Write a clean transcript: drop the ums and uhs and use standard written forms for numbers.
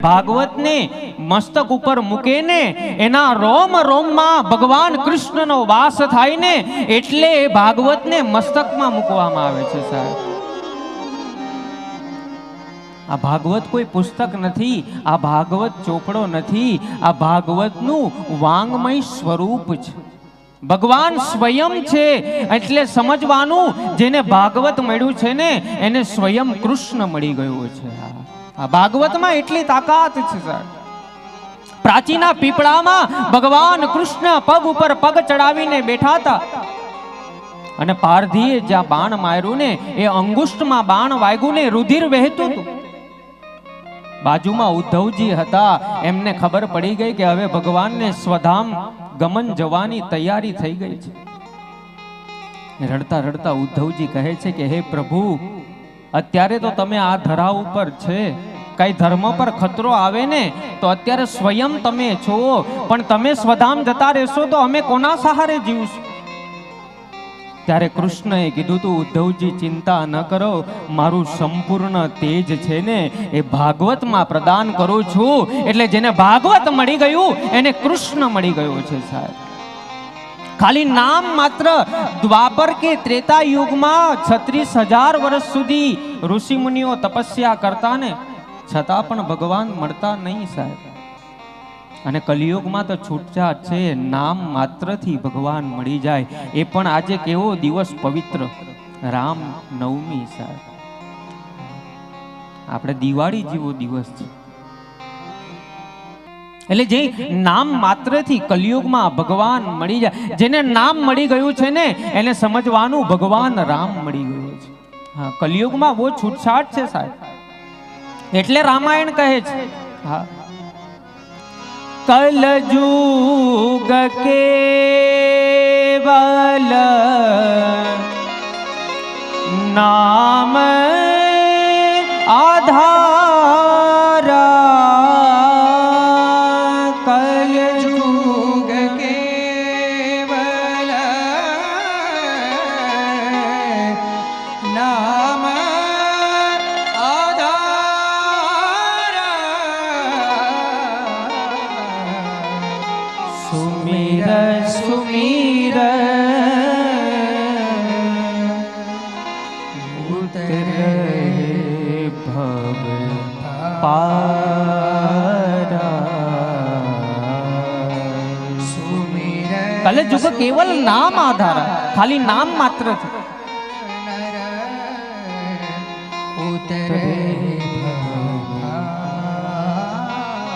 ભાગવત ને મસ્તક ઉપર મૂકે ને એના રોમ રોમ માં ભગવાન કૃષ્ણનો વાસ થાય ને એટલે ભાગવત ને મસ્તકમાં મૂકવામાં આવે છે સાહેબ. આ ભાગવત કોઈ પુસ્તક નથી, આ ભાગવત ચોપડો નથી, આ ભાગવતનું વાંગમય સ્વરૂપ છે. ભગવાન સ્વયં છે એટલે સમજવાનું જેને ભાગવત મળ્યું છે ને એને સ્વયં કૃષ્ણ મળી ગયું છે. આ ભાગવતમાં એટલી તાકાત છે સર. પ્રાચીના પીપળામાં ભગવાન કૃષ્ણ પગ ઉપર પગ ચડાવીને બેઠા હતા અને પારધીએ જ્યાં બાણ માર્યું ને એ અંગુષ્ઠમાં બાણ વાગ્યું ને રુધિર વહેતું હતું. બાજુમાં ઉદ્ધવજી હતા, એમને ખબર પડી ગઈ કે હવે ભગવાનને સ્વધામ ગમન જવાની તૈયારી થઈ ગઈ છે. રડતા રડતા ઉદ્ધવજી કહે છે કે હે પ્રભુ, અત્યારે તો તમે આ ધરા ઉપર છે, કઈ ધર્મ પર ખતરો આવે ને તો અત્યારે સ્વયં તમે છો, પણ તમે સ્વધામ જતા રહેશો તો અમે કોના સહારે જીવશું? ત્યારે કૃષ્ણએ કીધું તું ઉદ્ધવજી ચિંતા ન કરો, મારું સંપૂર્ણ તેજ છે ને એ ભાગવતમાં પ્રદાન કરું છું. એટલે જેને ભાગવત મળી ગયું એને કૃષ્ણ મળી ગયું છે સાહેબ. ખાલી નામ માત્ર દ્વાપર કે ત્રેતા યુગમાં 36,000 વર્ષ સુધી ઋષિ મુનિઓ તપસ્યા કરતા ને છતાં પણ ભગવાન મળતા નહીં સાહેબ. અને કલિયુગમાં તો છૂટછાટ છે, નામ માત્રથી ભગવાન મળી જાય. એ પણ આજે કેવો દિવસ પવિત્ર, રામ નવમી સાહેબ. આપણે દિવાળી જેવો દિવસ છે. એટલે જે નામ માત્રથી કલિયુગમાં ભગવાન મળી જાય, જેને નામ મળી ગયું છે ને એને સમજવાનું ભગવાન રામ મળી ગયું છે. હા, કલિયુગમાં બહુ છૂટછાટ છે સાહેબ. એટલે રામાયણ કહે છે હા, કલયુગ કેવલ નામ આધારા, કલયુગ કેવલ નામ સુમિર સુમિર ઉતરે ભવ પારા. કલયુગ કેવલ નામ આધાર, ખાલી નામ માત્ર છે. ઉતરે